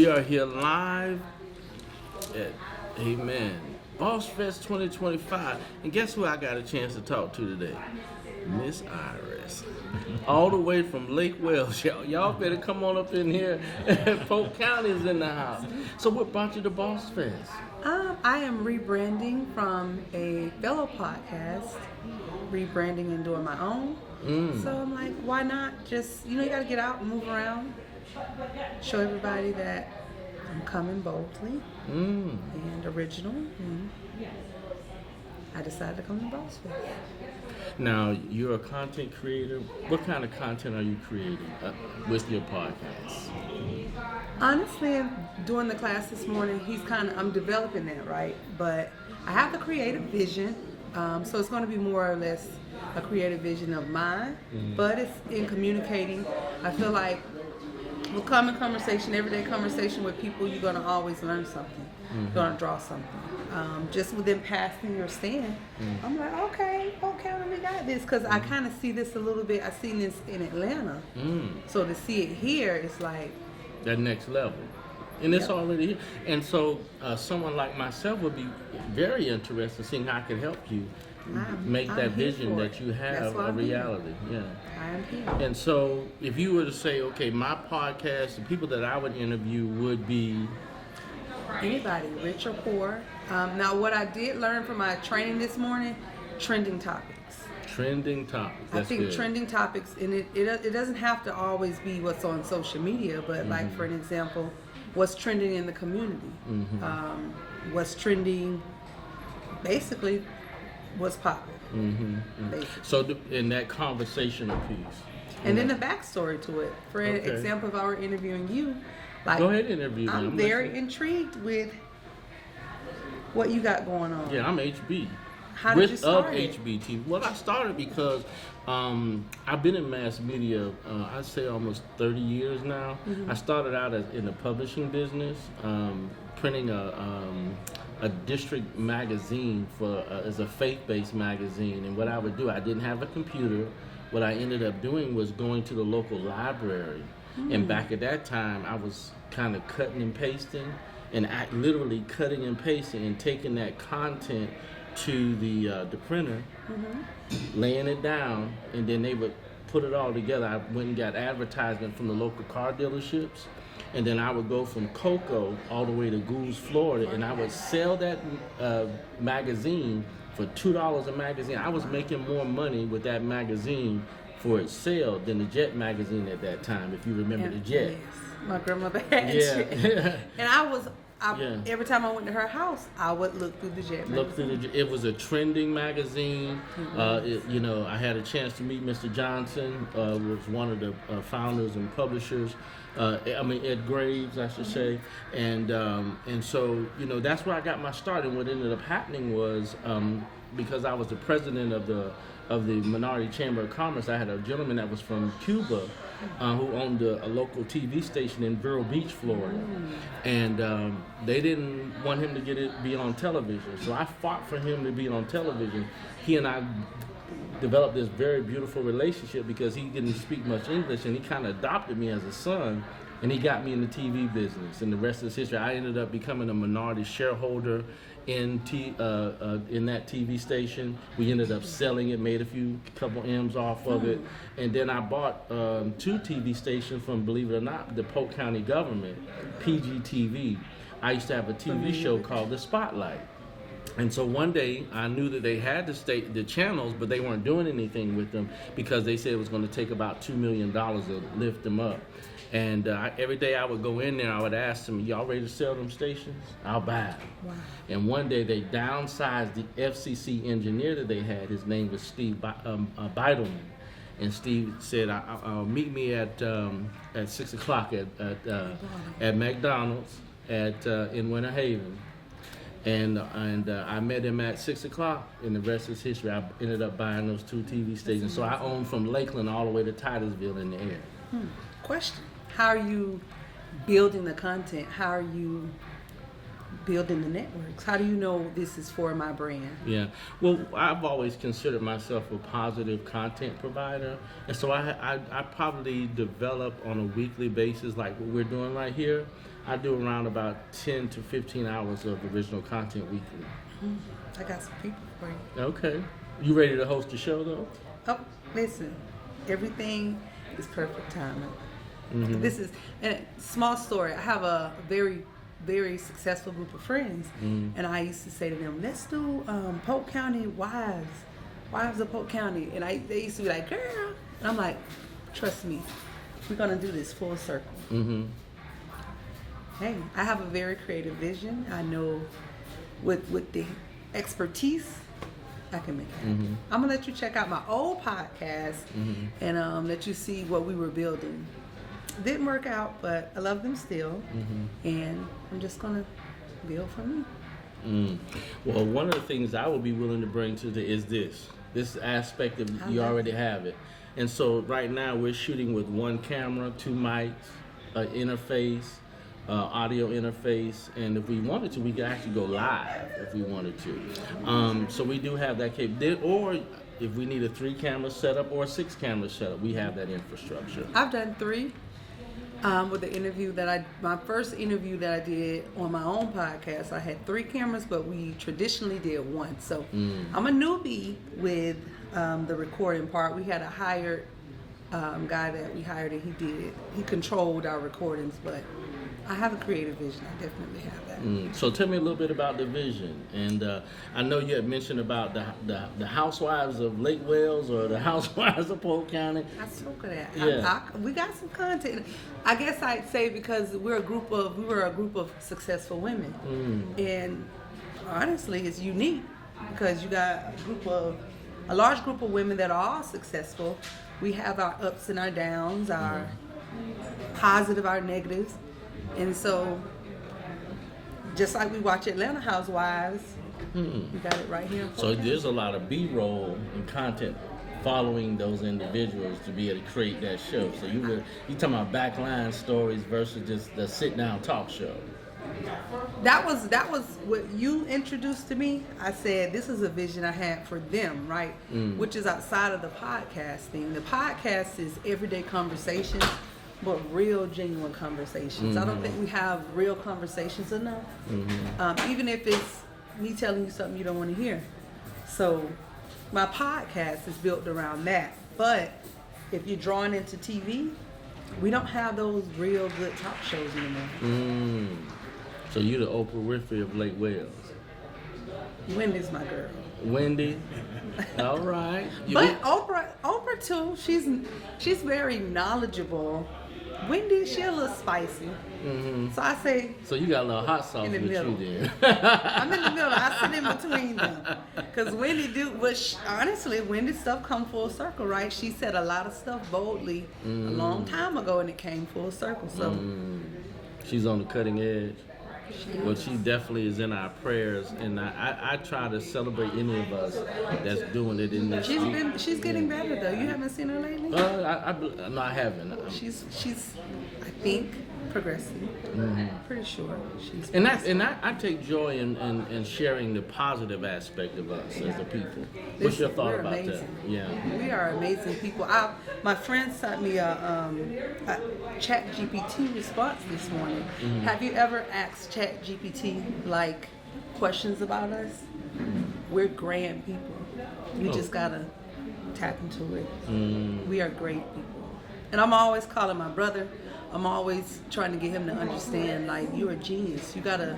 We are here live at, amen, Boss Fest 2025. And guess who I got a chance to talk to today? Miss Iris. All the way from Lake Wells. Y'all better come on up in here. Polk County is in the house. So what brought you to Boss Fest? I am rebranding from a fellow podcast, rebranding and doing my own. So I'm like, why not just, you got to get out and move around, show everybody that I'm coming boldly and original. And I decided to come to Boss Fest. Now, you're a content creator. What kind of content are you creating with your podcast? Honestly, doing the class this morning, I'm developing that, right? But I have the creative vision, so it's going to be more or less a creative vision of mine, but it's in communicating. I feel like with common conversation, everyday conversation with people, you're going to always learn something. You're going to draw something. Just within passing your stand, I'm like, okay, we got this. Because I kind of see this a little bit. I've seen this in Atlanta. So to see it here, it's like that next level. And it's already here. And so someone like myself would be very interested in seeing how I can help you make that vision that you have a reality. Yeah. I am here. And so if you were to say, okay, my podcast, the people that I would interview would be anybody, rich or poor. Now, what I did learn from my training this morning, trending topics. Trending topics. That's I think good. Trending topics, and it doesn't have to always be what's on social media, but like for an example, what's trending in the community, what's trending, basically, what's popping. So in that conversational piece. And then the backstory to it. For example, if I were interviewing you, like, go ahead and interview me. I'm very intrigued with what you got going on. Yeah, I'm HB. How did you start it? HBT. Well, I started because I've been in mass media, I'd say almost 30 years now. I started out in the publishing business, printing a district magazine as a faith-based magazine. And what I would do, I didn't have a computer. What I ended up doing was going to the local library. And back at that time, I was kind of cutting and pasting, and literally cutting and pasting and taking that content to the printer, laying it down, and then they would put it all together. I went and got advertisement from the local car dealerships, and then I would go from Cocoa all the way to Goose, Florida, and I would sell that magazine for $2 a magazine. I was making more money with that magazine for its sale than the Jet magazine at that time, if you remember the Jet. Yes, my grandmother had Jet. And every time I went to her house, I would look through the Jet magazine. It was a trending magazine. I had a chance to meet Mr. Johnson, was one of the founders and publishers. Ed Graves, I should say. And so, that's where I got my start. And what ended up happening was, because I was the president of the Minority Chamber of Commerce, I had a gentleman that was from Cuba who owned a local TV station in Vero Beach, Florida. And they didn't want him to be on television. So I fought for him to be on television. He and I developed this very beautiful relationship because he didn't speak much English, and he kind of adopted me as a son, and he got me in the TV business. And the rest is history. I ended up becoming a minority shareholder in that TV station. We ended up selling it, made a couple M's off of it, and then I bought 2 TV stations from, believe it or not, the Polk County government, PGTV. I used to have a TV show called The Spotlight. And so one day I knew that they had the channels, but they weren't doing anything with them because they said it was going to take about $2 million to lift them up. And every day I would go in there, I would ask them, y'all ready to sell them stations? I'll buy them. Wow. And one day they downsized the FCC engineer that they had. His name was Steve Beidelman. And Steve said, meet me at 6 o'clock at McDonald's in Winter Haven. And I met him at 6 o'clock, and the rest is history. I ended up buying those 2 TV stations. So I own from Lakeland all the way to Titusville in the air. Question. How are you building the content? How are you building the networks. How do you know this is for my brand? Yeah. Well, I've always considered myself a positive content provider. And so I probably develop on a weekly basis, like what we're doing right here. I do around about 10 to 15 hours of original content weekly. I got some people for you. Okay. You ready to host the show, though? Oh, listen. Everything is perfect timing. Mm-hmm. This is a small story. I have a very, very successful group of friends, and I used to say to them, "Let's do Polk County wives of Polk County." And they used to be like, "Girl," and I'm like, "Trust me, we're gonna do this full circle." Mm-hmm. Hey, I have a very creative vision. I know with the expertise, I can make it happen. Mm-hmm. I'm gonna let you check out my old podcast and let you see what we were building. Didn't work out, but I love them still, and I'm just gonna build from me. Well, one of the things I would be willing to bring to is this aspect of you already have it. And so right now we're shooting with one camera, 2 mics, an interface, audio interface, and if we wanted to, we could actually go live if we wanted to. So we do have that capability, or if we need a 3-camera setup or a 6-camera setup, we have that infrastructure. I've done 3 with the interview my first interview that I did on my own podcast. I had 3 cameras, but we traditionally did 1. So I'm a newbie with the recording part. We had a hired guy that we hired, and he controlled our recordings, but I have a creative vision. I definitely have that. So tell me a little bit about the vision. And I know you had mentioned about the housewives of Lake Wales or the housewives of Polk County. I spoke of that. Yeah. We got some content. I guess I'd say because we were a group of successful women, and honestly, it's unique because you got a large group of women that are all successful. We have our ups and our downs, our positive, our negatives. And so, just like we watch Atlanta Housewives, we got it right here. So there's a lot of B-roll and content following those individuals to be able to create that show. So you talking about backline stories versus just the sit-down talk show. That was what you introduced to me. I said this is a vision I had for them, right? Which is outside of the podcast thing. The podcast is everyday conversations, but real, genuine conversations. I don't think we have real conversations enough. Even if it's me telling you something you don't want to hear. So my podcast is built around that. But if you're drawn into TV, we don't have those real good talk shows anymore. So you're the Oprah Winfrey of Lake Wales. Wendy's my girl. Wendy, all right. But Oprah too. She's very knowledgeable. Wendy, she a little spicy. So I say. So you got a little hot sauce in the with middle. you then. I'm in the middle. I sit in between them. Because Wendy honestly, Wendy's stuff come full circle, right? She said a lot of stuff boldly a long time ago, and it came full circle. So she's on the cutting edge. Well, she definitely is in our prayers, and I try to celebrate any of us that's doing it in this. She's getting better though. You haven't seen her lately? No, I haven't. She's I think progressing. Pretty sure she's. And I take joy in sharing the positive aspect of us as a people. What's your thought about amazing. that? Yeah, we are amazing people. My friend sent me a Chat GPT response this morning. Have you ever asked Chat GPT like questions about us? We're grand people. We just gotta tap into it. We are great people. And I'm always calling my brother. I'm always trying to get him to understand, like, you're a genius. You gotta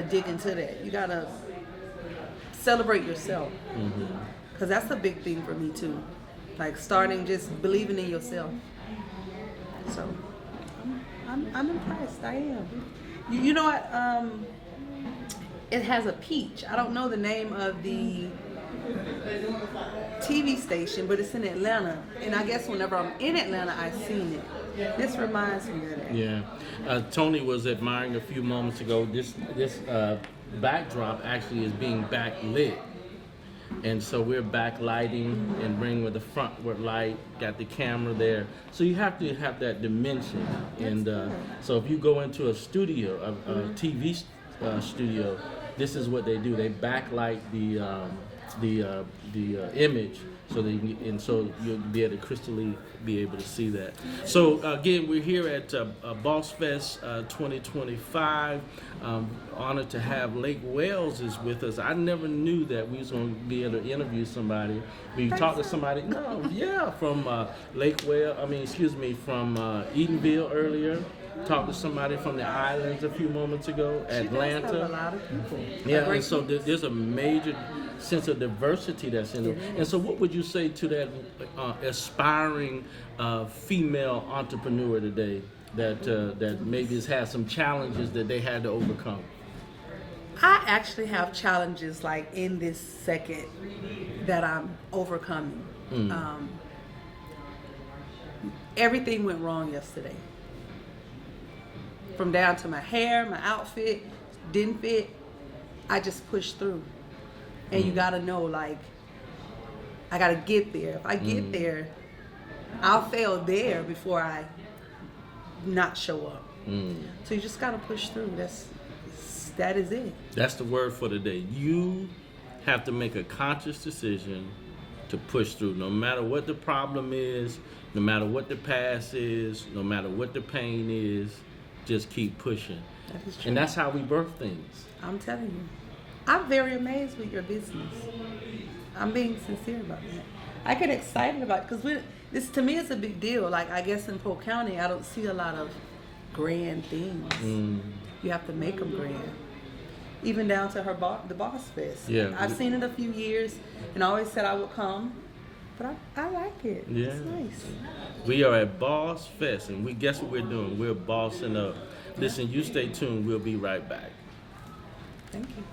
dig into that. You gotta celebrate yourself. Because that's a big thing for me too. Like starting just believing in yourself. So I'm impressed. I am. You know what? It has a peach. I don't know the name of the TV station, but it's in Atlanta. And I guess whenever I'm in Atlanta, I've seen it. This reminds me of that. Yeah. Tony was admiring a few moments ago. This backdrop actually is being backlit. And so we're backlighting and bringing with the frontward light, got the camera there. So you have to have that dimension. And so if you go into a studio, a TV studio, this is what they do. They backlight the image, so that so you'll be able to crystally be able to see that. So again, we're here at Boss Fest 2025. Honored to have Lake Wales is with us. I never knew that we was going to be able to interview somebody. We talked to somebody, from Lake Wales. From Edenville earlier. Talked to somebody from the islands a few moments ago, Atlanta. She does have a lot of people. Yeah, and so there's a major sense of diversity that's in it. And so what would you say to that aspiring female entrepreneur today that maybe has had some challenges that they had to overcome? I actually have challenges like in this second that I'm overcoming. Everything went wrong yesterday. From down to my hair, my outfit didn't fit. I just pushed through. And you gotta know, like, I gotta get there. If I get there, I'll fail there before I not show up. So you just gotta push through. That is it. That's the word for today. You have to make a conscious decision to push through, no matter what the problem is, no matter what the past is, no matter what the pain is. Just keep pushing. That is true. And that's how we birth things. I'm telling you. I'm very amazed with your business. I'm being sincere about that. I get excited about it because this to me is a big deal. Like, I guess in Polk County, I don't see a lot of grand things. You have to make them grand. Even down to the Boss Fest. Yeah. I've seen it a few years and I always said I would come. But I like it. Yeah. It's nice. We are at Boss Fest, and we guess what we're doing? We're bossing up. Listen, you stay tuned. We'll be right back. Thank you.